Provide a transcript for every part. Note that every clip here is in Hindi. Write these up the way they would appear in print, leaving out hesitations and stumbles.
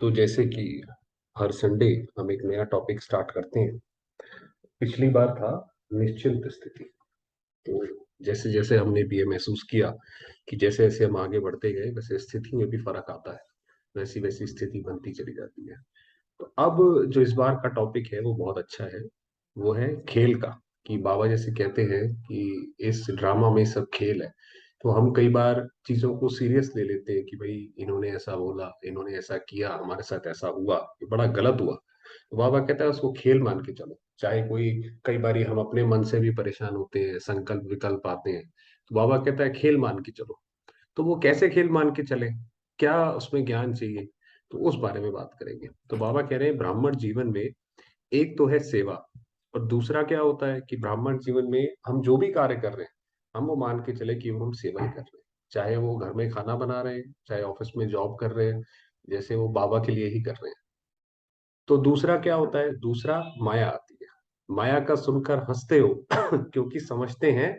तो जैसे कि हर संडे हम एक नया टॉपिक स्टार्ट करते हैं। पिछली बार था निश्चिंत स्थिति। तो जैसे जैसे हमने भी ये महसूस किया कि जैसे जैसे हम आगे बढ़ते गए वैसे स्थिति में भी फर्क आता है, वैसी वैसी स्थिति बनती चली जाती है। तो अब जो इस बार का टॉपिक है वो बहुत अच्छा है। वो है खेल का। कि बाबा जैसे कहते हैं कि इस ड्रामा में सब खेल है। तो हम कई बार चीजों को सीरियस ले लेते हैं कि भाई इन्होंने ऐसा बोला, इन्होंने ऐसा किया, हमारे साथ ऐसा हुआ, ये बड़ा गलत हुआ। तो बाबा कहता है उसको खेल मान के चलो। चाहे कोई, कई बार हम अपने मन से भी परेशान होते हैं, संकल्प विकल्प आते हैं। तो बाबा कहता है खेल मान के चलो। तो वो कैसे खेल मान के चले, क्या उसमें ज्ञान चाहिए, तो उस बारे में बात करेंगे। तो बाबा कह रहे हैं ब्राह्मण जीवन में एक तो है सेवा, और दूसरा क्या होता है कि ब्राह्मण जीवन में हम जो भी कार्य कर रहे हैं, हम वो मान के चले कि वो हम सेवा ही कर रहे हैं। चाहे वो घर में खाना बना रहे हैं, चाहे ऑफिस में जॉब कर रहे हैं, जैसे वो बाबा के लिए ही कर रहे हैं। तो दूसरा क्या होता है, दूसरा माया आती है। माया का सुनकर हंसते हो क्योंकि समझते हैं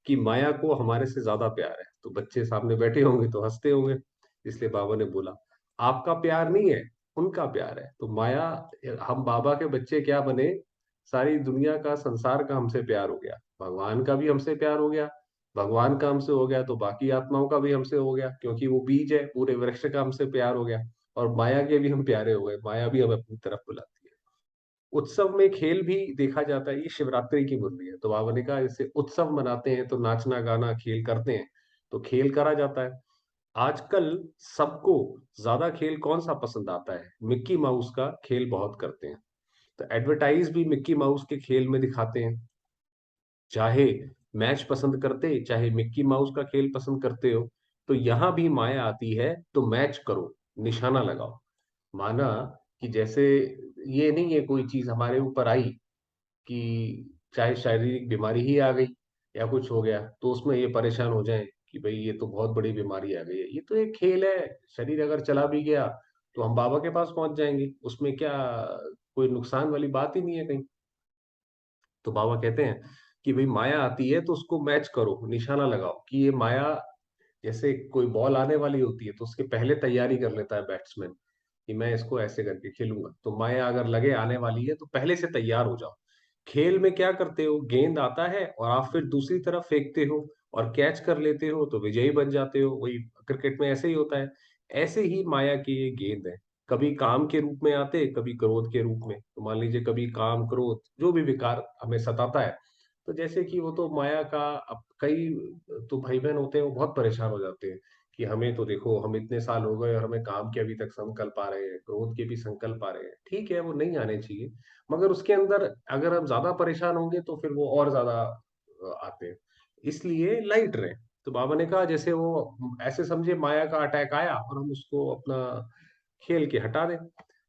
कि माया को हमारे से ज्यादा प्यार है। तो बच्चे सामने बैठे होंगे तो हंसते होंगे। इसलिए बाबा ने बोला आपका प्यार नहीं है, उनका प्यार है। तो माया, हम बाबा के बच्चे क्या बने, सारी दुनिया का, संसार का हमसे प्यार हो गया, भगवान का भी हमसे प्यार हो गया। भगवान का हमसे हो गया तो बाकी आत्माओं का भी हमसे हो गया, क्योंकि वो बीज है, पूरे वृक्ष का हमसे प्यार हो गया। और माया के भी हम प्यारे हो गए, माया भी हमें अपनी तरफ बुलाती है। उत्सव में खेल भी देखा जाता है। ये शिवरात्रि की मुरली है, तो बाबा ने कहा इससे उत्सव मनाते हैं तो नाचना गाना खेल करते हैं, तो खेल करा जाता है। आजकल सबको ज्यादा खेल कौन सा पसंद आता है, मिक्की माउस का खेल बहुत करते हैं। तो एडवर्टाइज भी मिक्की माउस के खेल में दिखाते हैं। चाहे मैच पसंद करते, चाहे मिक्की माउस का खेल पसंद करते हो, तो यहां भी माया आती है तो मैच करो, निशाना लगाओ। माना कि जैसे ये नहीं है कोई चीज हमारे ऊपर आई कि चाहे शारीरिक बीमारी ही आ गई या कुछ हो गया तो उसमें ये परेशान हो जाए कि भाई ये तो बहुत बड़ी बीमारी आ गई है, ये तो एक खेल है। शरीर अगर चला भी गया तो हम बाबा के पास पहुंच जाएंगे, उसमें क्या कोई नुकसान वाली बात ही नहीं है कहीं। तो बाबा कहते हैं कि भाई माया आती है तो उसको मैच करो, निशाना लगाओ कि ये माया, जैसे कोई बॉल आने वाली होती है तो उसके पहले तैयारी कर लेता है बैट्समैन कि मैं इसको ऐसे करके खेलूंगा। तो माया अगर लगे आने वाली है तो पहले से तैयार हो जाओ। खेल में क्या करते हो, गेंद आता है और आप फिर दूसरी तरफ फेंकते हो और कैच कर लेते हो तो विजयी बन जाते हो। वही क्रिकेट में ऐसे ही होता है। ऐसे ही माया की ये गेंद है। कभी काम के रूप में आते, कभी क्रोध के रूप में। तो मान लीजिए कभी काम क्रोध जो भी विकार हमें सताता है, तो जैसे कि वो तो माया का, अब कई तो भाई बहन होते हैं वो बहुत परेशान हो जाते हैं कि हमें तो देखो हम इतने साल हो गए और हमें काम के अभी तक संकल्प आ रहे हैं, क्रोध के भी संकल्प आ रहे हैं। ठीक है वो नहीं आने चाहिए, मगर उसके अंदर अगर हम ज्यादा परेशान होंगे तो फिर वो और ज्यादा आते हैं। इसलिए लाइट रहे। तो बाबा ने कहा जैसे वो ऐसे समझे माया का अटैक आया और हम उसको अपना खेल के हटा दें।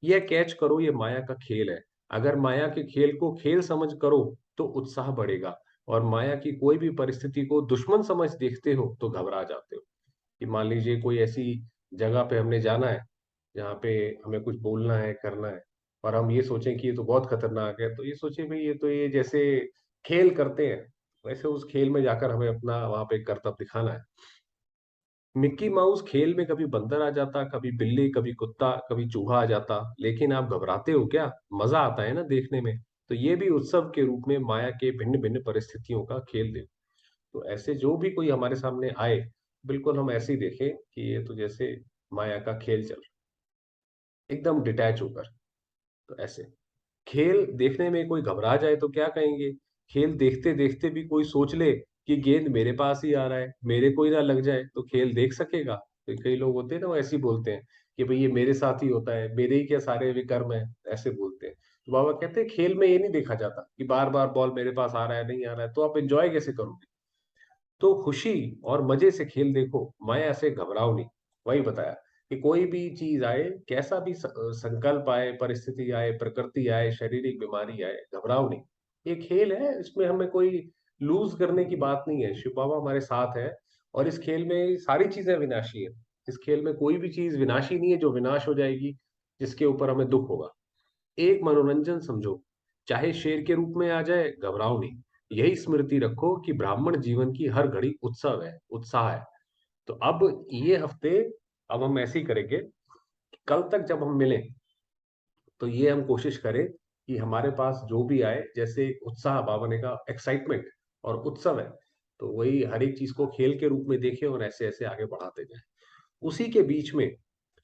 यह कैच करो, ये माया का खेल है। अगर माया के खेल को खेल समझ करो तो उत्साह बढ़ेगा। और माया की कोई भी परिस्थिति को दुश्मन समझ देखते हो तो घबरा जाते हो। कि मान लीजिए कोई ऐसी जगह पे हमने जाना है जहाँ पे हमें कुछ बोलना है, करना है, और हम ये सोचें कि ये तो बहुत खतरनाक है, तो ये सोचें भाई ये तो ये जैसे खेल करते हैं, वैसे उस खेल में जाकर हमें अपना वहां पे कर्तव्य दिखाना है। मिक्की माउस खेल में कभी बंदर आ जाता, कभी बिल्ली, कभी कुत्ता, कभी चूहा आ जाता, लेकिन आप घबराते हो क्या, मजा आता है ना देखने में। तो ये भी उत्सव के रूप में माया के भिन्न भिन्न परिस्थितियों का खेल दे। तो ऐसे जो भी कोई हमारे सामने आए, बिल्कुल हम ऐसे ही देखें कि ये तो जैसे माया का खेल चल रहा है, एकदम डिटैच होकर। तो ऐसे खेल देखने में कोई घबरा जाए तो क्या कहेंगे, खेल देखते देखते भी कोई सोच ले कि गेंद मेरे पास ही आ रहा है, मेरे को ही ना लग जाए, तो खेल देख सकेगा। तो कई लोग होते हैं ना वो ऐसे ही बोलते हैं कि भाई ये मेरे साथ ही होता है, मेरे ही क्या सारे विकर्म है, ऐसे बोलते हैं। तो बाबा कहते हैं खेल में ये नहीं देखा जाता कि बार बार बॉल मेरे पास आ रहा है नहीं आ रहा है, तो आप एंजॉय कैसे करोगे। तो खुशी और मजे से खेल देखो, माया से घबराओ नहीं। वही बताया कि कोई भी चीज आए, कैसा भी संकल्प आए, परिस्थिति आए, प्रकृति आए, शारीरिक बीमारी आए, घबराओ नहीं। ये खेल है, इसमें हमें कोई लूज करने की बात नहीं है। शिव बाबा हमारे साथ है। और इस खेल में सारी चीजें विनाशी है। इस खेल में कोई भी चीज विनाशी नहीं है जो विनाश हो जाएगी, जिसके ऊपर हमें दुख होगा। एक मनोरंजन समझो, चाहे शेर के रूप में आ जाए, घबराओ नहीं। यही स्मृति रखो कि ब्राह्मण जीवन की हर घड़ी उत्सव है, उत्साह है। तो अब ये हफ्ते, अब हम ऐसे ही करेंगे कल तक जब हम मिलें, तो ये हम कोशिश करें कि हमारे पास जो भी आए, जैसे उत्साह, बाबा ने कहा एक्साइटमेंट और उत्सव है, तो वही हर एक चीज़ को खेल के रूप में देखें और ऐसे-ऐसे आगे बढ़ाते जाएँ। उसी के बीच में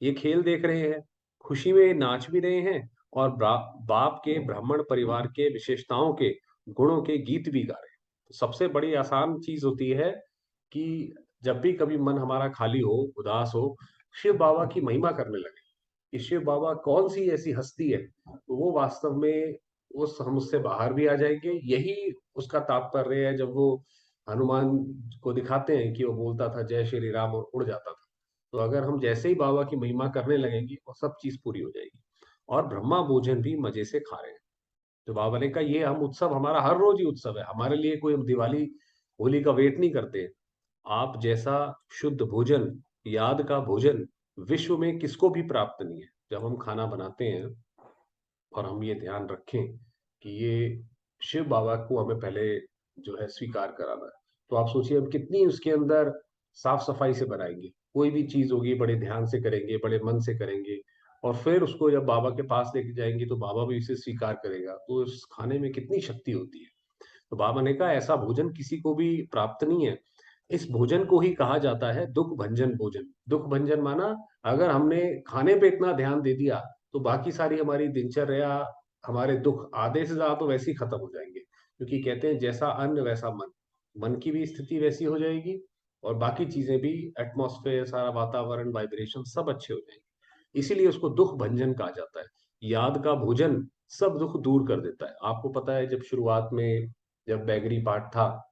ये खेल देख रहे हैं, खुशी में नाच भी रहे हैं और बाप के ब्राह्मण परिवार के विशेषताओं के, गुणों के गीत भी गा रहे हैं। तो सबसे बड़ी आसान चीज़ होती है कि जब भी कभी मन हमारा खाली हो, उदास हो, शिव बाबा की महिमा करने लगें कि शिव बाबा कौन-सी ऐसी हस्ती है, तो वो वास्तव में उस हम उससे बाहर भी आ जाएँगे। यही उसका तात्पर्य है जब वो हनुमान को दिखाते हैं कि वो बोलता था जय श्री राम और उड़ जाता था। तो अगर हम जैसे ही बाबा की महिमा करने लगेंगे, वो सब चीज़ पूरी हो जाएगी। और ब्रह्मा भोजन भी मज़े से खा रहे हैं। तो बाबा ने कहा ये हम उत्सव हमारा हर रोज़ ही उत्सव है। हमारे लिए कोई हम दिवाली, होली का वेट नहीं करते। आप जैसा शुद्ध भोजन, याद का भोजन विश्व में किसको भी प्राप्त नहीं है। जब हम खाना बनाते हैं और हम ये ध्यान रखें कि ये शिव बाबा को हमें पहले जो है स्वीकार कराना है। तो आप सोचिए हम कितनी उसके अंदर साफ-सफाई से बनाएँगे। कोई भी चीज़ होगी बड़े ध्यान से करेंगे, बड़े मन से करेंगे और फिर उसको जब बाबा के पास लेके जाएँगे तो बाबा भी उसे स्वीकार करेगा। तो उस खाने में कितनी शक्ति होती है। तो बाबा ने कहा ऐसा भोजन किसी को भी प्राप्त नहीं है। इस भोजन को ही कहा जाता है दुःख भंजन भोजन। दुःख भंजन माना अगर हमने खाने पे इतना ध्यान दे दिया, तो बाकी सारी हमारी दिनचर्या, हमारे दुःख आधे से ज़्यादा तो वैसे ही खत्म हो जाएँगे। क्योंकि कहते हैं जैसा अन्न वैसा मन। मन की भी स्थिति वैसी हो जाएगी और बाकी चीज़ें भी एटमॉस्फेयर, सारा वातावरण, वाइब्रेशन सब अच्छे हो जाएँगे। इसीलिए उसको दुःख भंजन कहा जाता है। याद का भोजन सब दुःख दूर कर देता है। आपको पता है जब शुरुआत में जब बैगरी पाठ था,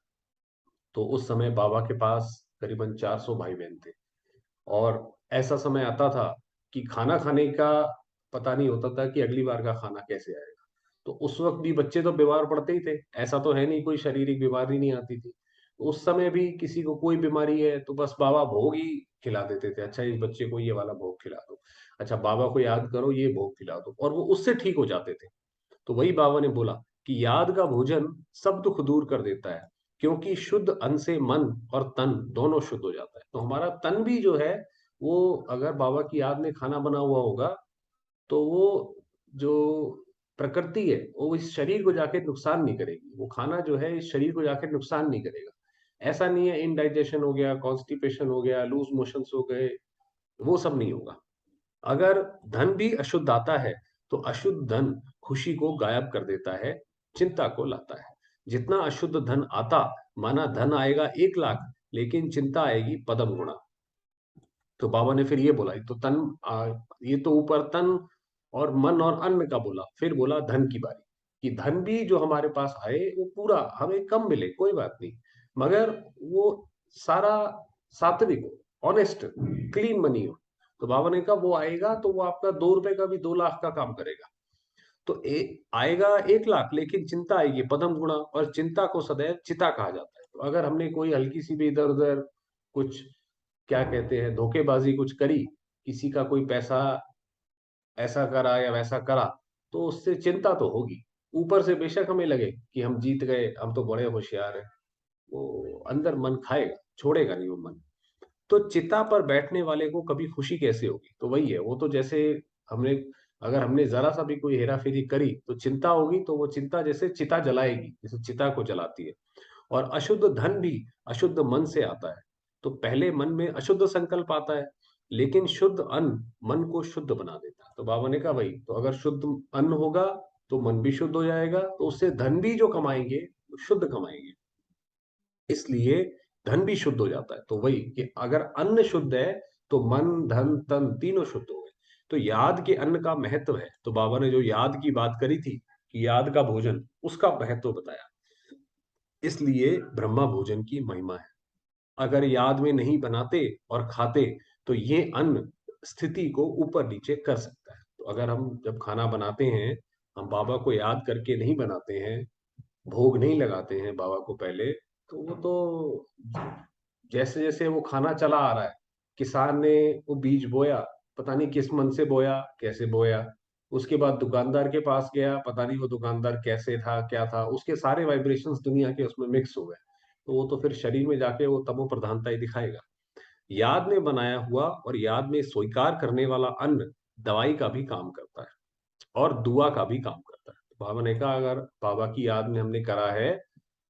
तो उस समय बाबा के पास करीबन 400 भाई-बहन थे और ऐसा समय आता था कि खाना खाने का पता नहीं होता था कि अगली बार का खाना कैसे आएगा। तो उस वक़्त भी बच्चे तो बीमार पड़ते ही थे, ऐसा तो है नहीं कोई शारीरिक बीमारी नहीं आती थी। उस समय भी किसी को कोई बीमारी है तो बस बाबा भोग ही खिला देते थे, अच्छा इस बच्चे को ये वाला भोग खिला दो, अच्छा बाबा को याद करो ये भोग खिला दो और वो उससे ठीक हो जाते थे। तो वही बाबा ने बोला कि याद का भोजन सब दुख दूर कर देता है क्योंकि शुद्ध अन्न से मन और तन दोनों शुद्ध हो जाता है। तो हमारा तन भी जो है वो अगर बाबा की याद में खाना बना हुआ होगा तो वो जो प्रकृति है वो इस शरीर को जाके नुकसान नहीं करेगी। वो खाना जो है इस शरीर को जाके नुकसान नहीं करेगा। ऐसा नहीं है इंडाइजेशन हो गया, कॉन्स्टिपेशन हो गया, लूज़ मोशंस हो गए, वो सब नहीं होगा। अगर धन भी अशुद्ध आता है, तो अशुद्ध धन खुशी को गायब कर देता है, चिंता को लाता है। जितना अशुद्ध धन आता, माना धन आएगा 1 लाख, लेकिन चिंता आएगी पदम गुणा। तो बाबा ने फिर ये बोला, एक तो ये तो ऊपर तन और मन और अन्न का बोला, फिर बोला धन की बारी, कि धन भी जो हमारे पास आए, वो पूरा हमें कम मिले, कोई बात नहीं, मगर वो सारा सात्विक हो, ऑनेस्ट, क्लीन मनी हो। तो बाबा ने कहा वो आएगा तो वो आपका 2 रुपए का भी 2 लाख का काम करेगा। तो आएगा 1 लाख लेकिन चिंता आएगी पदम गुणा और चिंता को सदैव चिता कहा जाता है। तो अगर हमने कोई हल्की-सी भी इधर-उधर कुछ क्या कहते हैं धोखेबाज़ी कुछ करी, किसी का कोई पैसा ऐसा करा या वैसा करा, तो उससे चिंता तो होगी। ऊपर से बेशक हमें लगे कि हम जीत गए, हम तो बड़े होशियार हैं, वो अंदर मन खाएगा, छोड़ेगा नहीं वो मन। तो चिता पर बैठने वाले को कभी खुशी कैसे होगी? तो वही है, वो तो जैसे हमने अगर हमने ज़रा-सा भी कोई हेरा-फेरी करी, तो चिंता होगी, तो वो चिंता जैसे चिता जलाएगी, जैसे चिता को जलाती है। और अशुद्ध धन भी अशुद्ध मन से आता है। तो पहले मन में अशुद्ध संकल्प आता है, लेकिन शुद्ध अन्न मन को शुद्ध बना देता है। तो बाबा ने कहा भई, तो अगर शुद्ध अन्न होगा, तो मन भी शुद्ध हो जाएगा, तो उससे धन भी जो कमाएँगे, वो शुद्ध कमाएँगे। इसलिए धन भी शुद्ध हो जाता है। तो वही कि अगर अन्न शुद्ध है, तो मन, धन, तन तीनों शुद्ध हो गए। तो याद के अन्न का महत्व है। तो बाबा ने जो याद की बात करी थी, कि याद का भोजन, उसका महत्व बताया। इसलिए ब्रह्मा भोजन की महिमा है। अगर याद में नहीं बनाते और खाते, तो ये अन्न स्थिति को ऊपर-नीचे कर सकता है। तो अगर हम जब खाना बनाते हैं, हम बाबा को याद करके नहीं बनाते हैं, भोग नहीं लगाते हैं बाबा को पहले, तो वो तो जैसे-जैसे वो खाना चला आ रहा है, किसान ने वो बीज बोया, पता नहीं किस मन से बोया, कैसे बोया। उसके बाद दुकानदार के पास गया, पता नहीं वो दुकानदार कैसे था, क्या था, उसके सारे वाइब्रेशंस दुनिया के उसमें मिक्स हो गए। तो वो तो फिर शरीर में जाके वो तमो प्रधानता ही दिखाएगा। याद में बनाया हुआ और याद में स्वीकार करने वाला अन्न दवाई का भी काम करता है और दुआ का भी काम करता है। तो बाबा ने कहा अगर बाबा की याद में हमने करा है,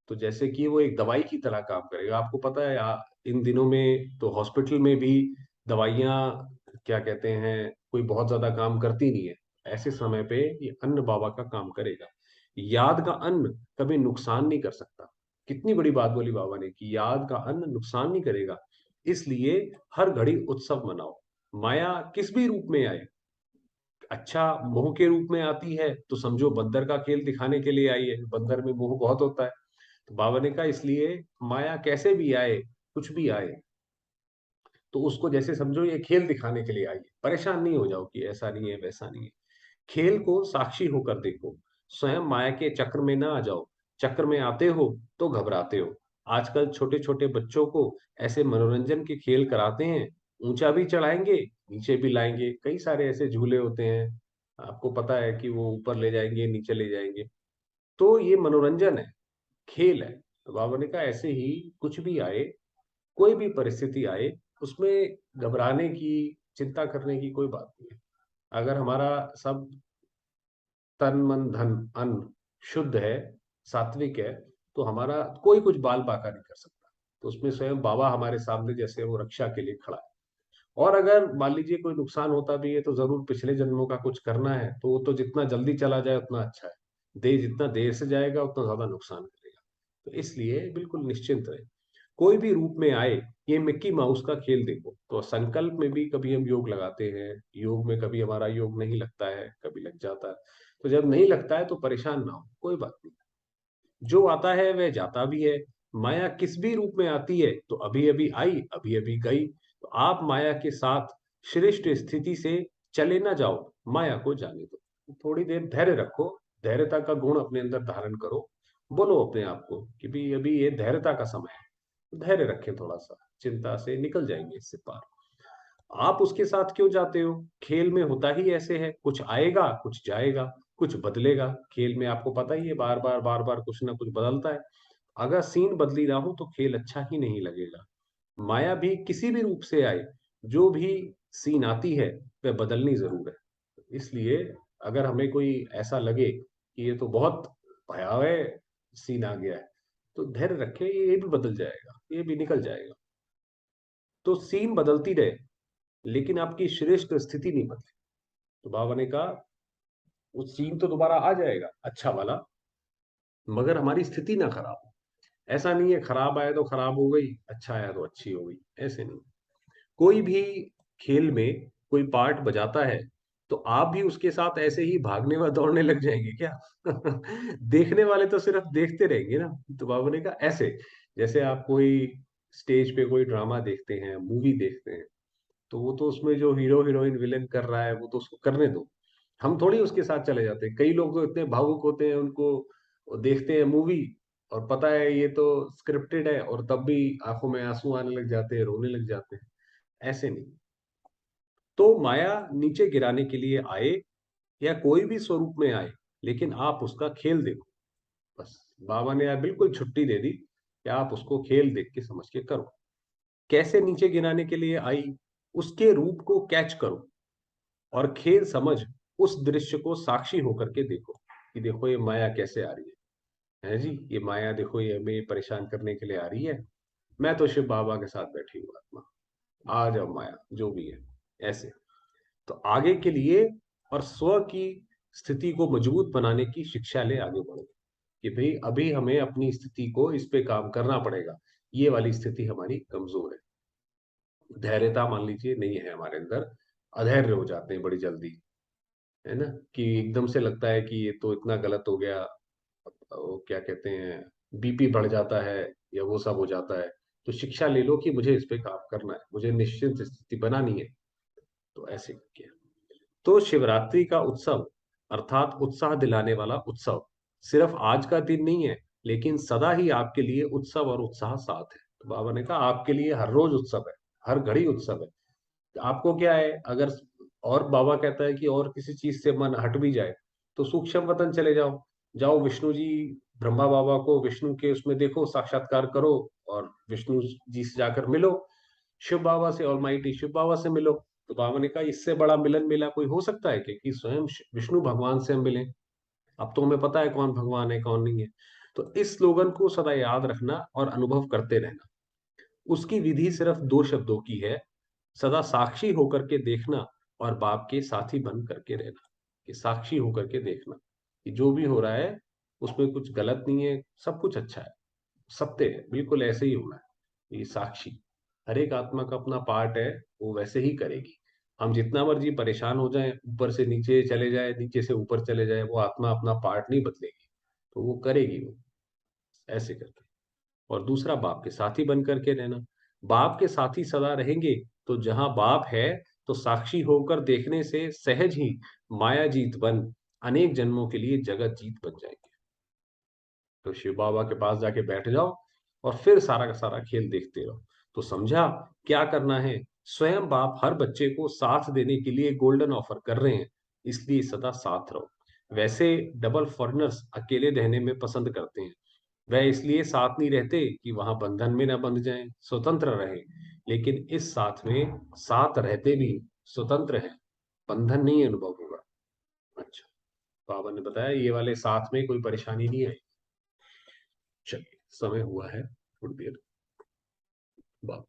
तो जैसे कि वो एक दवाई की तरह काम करेगा। आपको पता है इन दिनों में तो हॉस्पिटल में भी दवाइयाँ क्या कहते हैं, कोई बहुत ज़्यादा काम करती नहीं है। ऐसे समय पे ये अन्न बाबा का काम करेगा। याद का अन्न कभी नुकसान नहीं कर सकता। कितनी बड़ी बात बोली बाबा ने कि याद का अन्न नुकसान नहीं करेगा। इसलिए हर घड़ी उत्सव मनाओ। माया किस भी रूप में आए, अच्छा मोह के रूप में आती है तो समझो बंदर का खेल दिखाने के लिए आई है, बंदर में मोह बहुत होता है। तो बाबा ने कहा इसलिए माया कैसे भी आए, कुछ भी आए, तो उसको जैसे समझो ये खेल दिखाने के लिए आई है। परेशान नहीं हो जाओ कि ऐसा नहीं है, वैसा नहीं है। खेल को साक्षी होकर देखो, स्वयं माया के चक्र में ना आ जाओ। चक्र में आते हो तो घबराते हो। आजकल छोटे-छोटे बच्चों को ऐसे मनोरंजन के खेल कराते हैं, ऊँचा भी चढ़ाएँगे, नीचे भी लाएँगे। कई सारे ऐसे झूले होते हैं, आपको पता है कि वो ऊपर ले जाएँगे, नीचे ले जाएँगे। तो ये मनोरंजन है, खेल है। तो बाबा ने कहा ऐसे ही कुछ भी आए, कोई भी परिस्थिति आए, उसमें घबराने की, चिंता करने की कोई बात नहीं है। अगर हमारा सब तन, मन, धन, अन्न शुद्ध है, सात्विक है, तो हमारा कोई कुछ बाल-बाका नहीं कर सकता। तो उसमें स्वयं बाबा हमारे सामने जैसे वो रक्षा के लिए खड़ा है। और अगर मान लीजिए कोई नुकसान होता भी है, तो ज़रूर पिछले जन्मों का कुछ करना है, तो वो तो जितना जल्दी चला जाए उतना अच्छा है। जितना देर से जाएगा उतना ज़्यादा नुकसान करेगा। तो इसलिए बिल्कुल निश्चिंत रहें। कोई भी रूप में आए, ये मिक्की माउस का खेल देखो। तो संकल्प में भी कभी हम योग लगाते हैं, योग में कभी हमारा योग नहीं लगता है, कभी लग जाता है। तो जब नहीं लगता है तो परेशान ना हो, कोई बात नहीं। जो आता है वह जाता भी है। माया किस भी रूप में आती है तो अभी-अभी आई, अभी-अभी गई। तो आप माया के साथ श्रेष्ठ स्थिति से चले ना जाओ, माया को जाने दो। थोड़ी देर धैर्य रखो, धैर्यता का गुण अपने अंदर धारण करो। बोलो अपने आप को कि भई अभी ये धैर्यता का समय है। धैर्य रखें थोड़ा-सा, चिंता से निकल जाएँगे इससे पार। आप उसके साथ क्यों जाते हो? खेल में होता ही ऐसे है, कुछ आएगा, कुछ जाएगा, कुछ बदलेगा। खेल में आपको पता ही है बार-बार, बार-बार कुछ ना कुछ बदलता है। अगर सीन बदल ही रहा हो तो खेल अच्छा ही नहीं लगेगा। माया भी किसी भी रूप से आए, जो भी सीन आती है, वह बदलनी ज़रूर है। इसलिए अगर हमें कोई ऐसा लगे कि ये तो बहुत भयावह सीन आ गया है, तो धैर्य रखें, ये भी बदल जाएगा, ये भी निकल जाएगा। तो सीन बदलती रहे, लेकिन आपकी श्रेष्ठ स्थिति नहीं बदले। तो बाबा ने कहा, वो सीन तो दोबारा आ जाएगा, अच्छा वाला, मगर हमारी स्थिति ना खराब हो। ऐसा नहीं है खराब आया तो खराब हो गई, अच्छा आया तो अच्छी हो गई, ऐसे नहीं। कोई भी खेल में कोई पार्ट बजाता है, तो आप भी उसके साथ ऐसे ही भागने व दौड़ने लग जाएँगे क्या? देखने वाले तो सिर्फ देखते रहेंगे ना। तो बाबा ने कहा ऐसे, जैसे आप कोई स्टेज पे कोई ड्रामा देखते हैं, मूवी देखते हैं, तो वो तो उसमें जो हीरो हीरोइन विलेन कर रहा है वो तो उसको करने दो। हम थोड़ी उसके साथ चले जाते हैं। कई लोग तो इतने भावुक होते हैं उनको वो देखते हैं मूवी और पता है ये तो स्क्रिप्टेड है और तब भी आँखों में आँसू आने लग जाते हैं, रोने लग जाते हैं। ऐसे नहीं। तो माया नीचे गिराने के लिए आए या कोई भी स्वरूप में आए, लेकिन आप उसका खेल देखो। बस बाबा ने यार बिल्कुल छुट्टी दे दी कि आप उसको खेल देख के समझ के करो। कैसे नीचे गिराने के लिए आई, उसके रूप को कैच करो। और खेल समझ उस दृश्य को साक्षी होकर के देखो कि देखो ये माया कैसे आ रही है जी? ये माया देखो ये हमें परेशान करने के लिए आ रही है। मैं तो शिव बाबा के साथ बैठी हूँ आत्मा। आ जाओ माया, जो भी है, ऐसे। तो आगे के लिए और स्व की स्थिति को मजबूत बनाने की शिक्षा ले आगे बढ़ो कि भई अभी हमें अपनी स्थिति को इस पे काम करना पड़ेगा। ये वाली स्थिति हमारी कमज़ोर है। धैर्यता मान लीजिए नहीं है हमारे अंदर, अधैर्य हो जाते हैं बड़ी जल्दी। है ना? कि एकदम से लगता है कि ये तो इतना गलत हो गया, वो क्या कहते हैं, बीपी बढ़ जाता है या वो सब हो जाता है। तो शिक्षा ले लो कि मुझे इस पे काम करना है, मुझे निश्चिंत स्थिति बनानी है, तो ऐसे किया। तो शिवरात्रि का उत्सव अर्थात उत्साह दिलाने वाला उत्सव सिर्फ आज का दिन नहीं है, लेकिन सदा ही आपके लिए उत्सव और उत्साह साथ है। तो बाबा ने कहा आपके लिए हर रोज उत्सव है, हर घड़ी उत्सव है। आपको क्या है अगर और बाबा कहता है कि और किसी चीज़ से मन हट भी जाए, तो सूक्ष्म वतन चले जाओ। जाओ विष्णु जी ब्रह्मा बाबा को विष्णु के उसमें देखो, साक्षात्कार करो और विष्णु जी से जाकर मिलो। शिव बाबा से ऑलमाइटी शिव बाबा से मिलो। तो बाबा ने कहा इससे बड़ा मिलन मेला कोई हो सकता है कि स्वयं विष्णु भगवान से हम मिलें। अब तो हमें पता है कौन भगवान है कौन नहीं है। तो इस स्लोगन को सदा याद रखना और अनुभव करते रहना। उसकी विधि सिर्फ दो शब्दों की है, सदा साक्षी होकर के देखना और बाप के साथी बन करके रहना। कि साक्षी होकर के देखना कि जो भी हो रहा है उसमें कुछ गलत नहीं है, सब कुछ अच्छा है, सत्य है, बिल्कुल ऐसे ही होना है। ये साक्षी, हर एक आत्मा का अपना पार्ट है, वो वैसे ही करेगी। हम जितना मर्जी परेशान हो जाएं, ऊपर से नीचे चले जाए, नीचे से ऊपर चले जाए, वो आत्मा अपना पार्ट नहीं बदलेगी। तो वो करेगी, वो ऐसे करके। और दूसरा, बाप के साथी बन करके रहना। बाप के साथी सदा रहेंगे तो जहां बाप है, तो साक्षी होकर देखने से सहज ही माया जीत बन अनेक जन्मों के लिए जगत जीत बन जाएंगे। तो शिव बाबा के पास जाके बैठ जाओ और फिर सारा का सारा खेल देखते रहो। तो समझा क्या करना है। स्वयं बाप हर बच्चे को साथ देने के लिए गोल्डन ऑफर कर रहे हैं, इसलिए सदा साथ रहो। वैसे डबल फॉरेनर्स अकेले रहने में पसंद करते हैं। वह इसलिए साथ नहीं रहते कि वहां बंधन में न बंध जाएं, स्वतंत्र रहे। लेकिन इस साथ में साथ रहते भी स्वतंत्र है, बंधन नहीं अनुभव होगा। अच्छा, बाबा ने बताया ये वाले साथ में कोई परेशानी नहीं आई। चलिए, समय हुआ है थोड़ी देर बाद।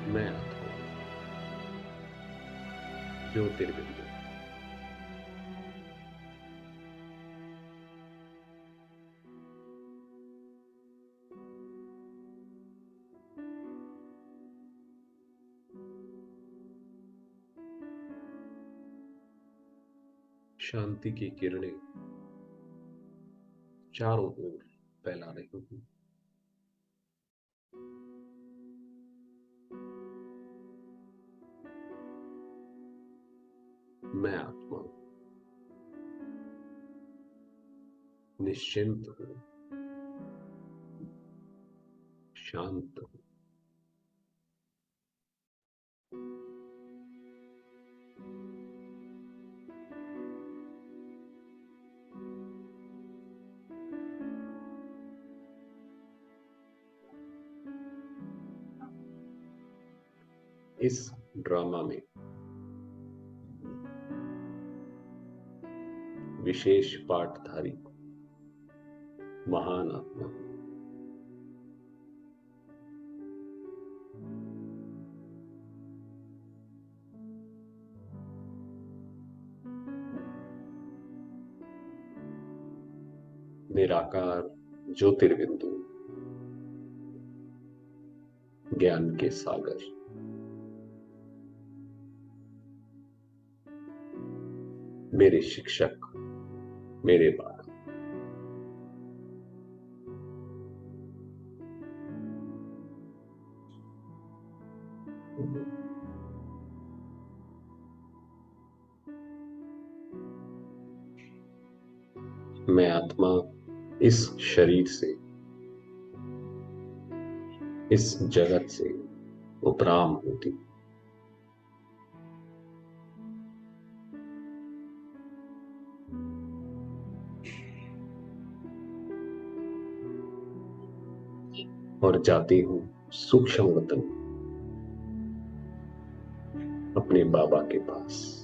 मैं आता हूँ ज्योतिर्बिंदु। शांति की किरणें चारों ओर फैला रही हूँ। मैं आत्मा निश्चिंत हूँ, शांत हूँ। इस ड्रामा में विशेष पाठधारी महान आत्मा हूँ। निराकार ज्योतिर्बिंदु, ज्ञान के सागर, मेरे शिक्षक, मेरे बाप। मैं आत्मा इस शरीर से, इस जगत से उपराम होती। और जाती हूँ सूक्ष्म वतन, अपने बाबा के पास।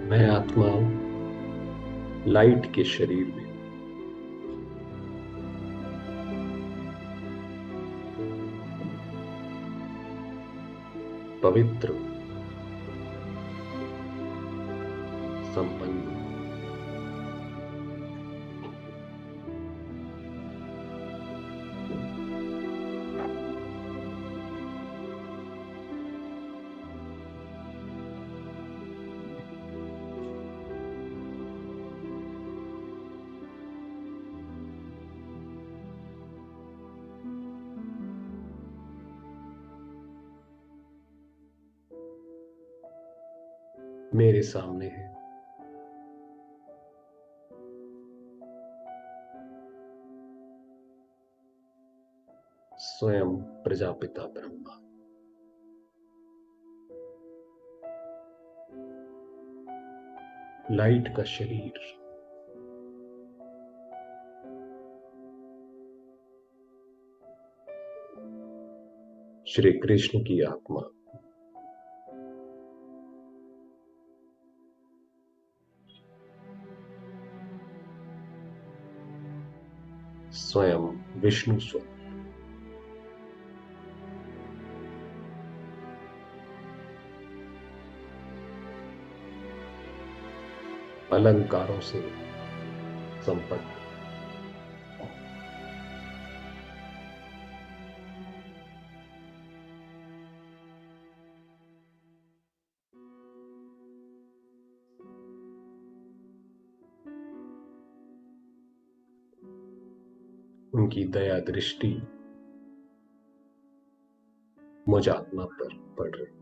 मैं आत्मा लाइट के शरीर में, पवित्र, संपन्न, मेरे सामने है। स्वयं प्रजापिता ब्रह्मा। लाइट का शरीर, श्री कृष्ण की आत्मा। स्वयं विष्णु स्वरूप। अलंकारों से संपन्न। उनकी दया दृष्टि मुझ आत्मा पर पड़ रही।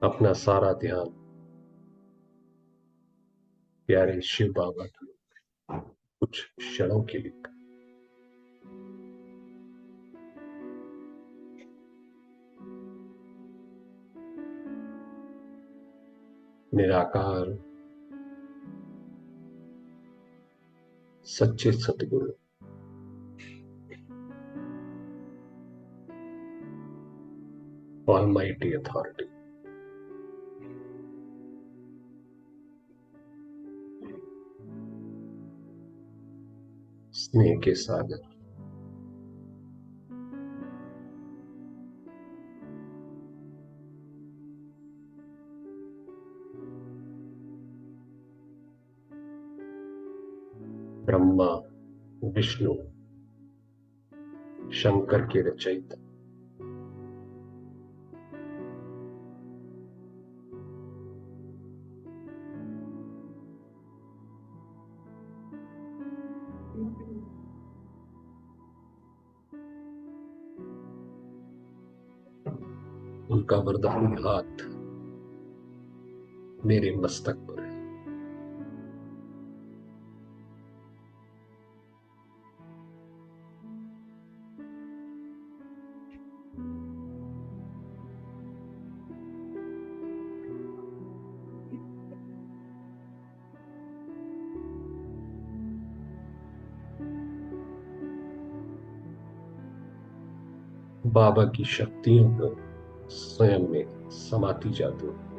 अपना सारा ध्यान प्यारे शिव बाबा की कुछ क्षणों के लिए निराकार सच्चे सतगुरु ऑलमाइटी अथॉरिटी स्नेह के सागर ब्रह्मा विष्णु शंकर के रचयिता उनका वरदानी हाथ मेरे मस्तक पर है। बाबा की शक्तियों को स्वयं में समाती जाती हूँ।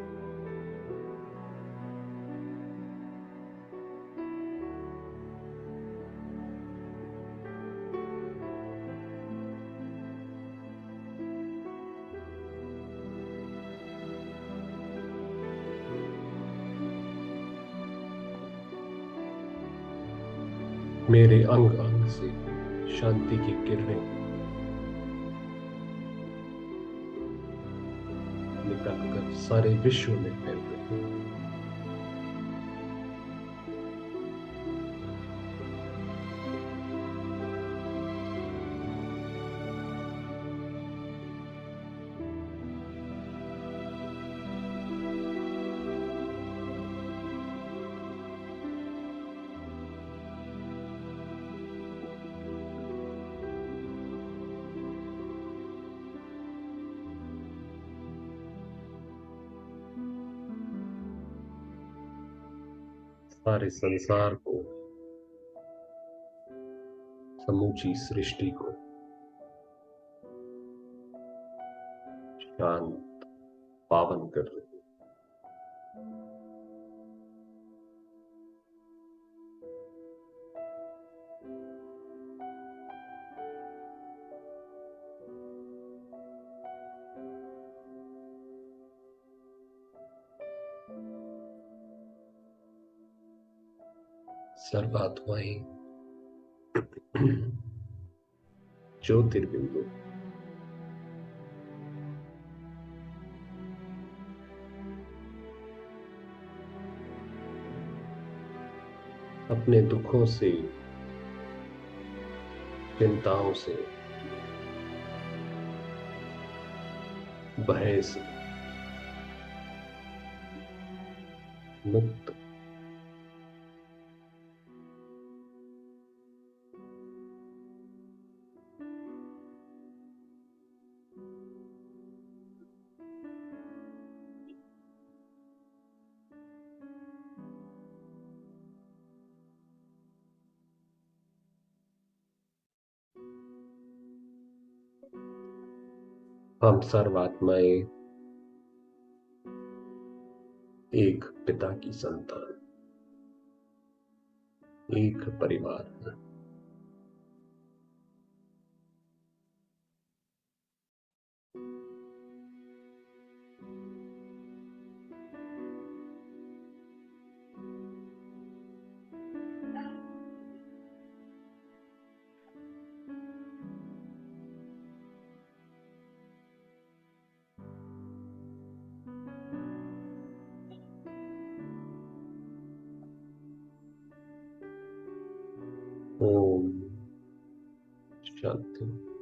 मेरे अंग अंग से शांति की किरणें निकलकर सारे विश्व में फैल रही हैं। सारे संसार को, समूची सृष्टि को शांत पावन कर रही है। सर्वात्माएं ज्योतिर्बिंदु अपने दुखों से, चिंताओं से, भय से मुक्त। हम सर्वात्माएं एक पिता की संतान, एक परिवार हैं। ओम शांति।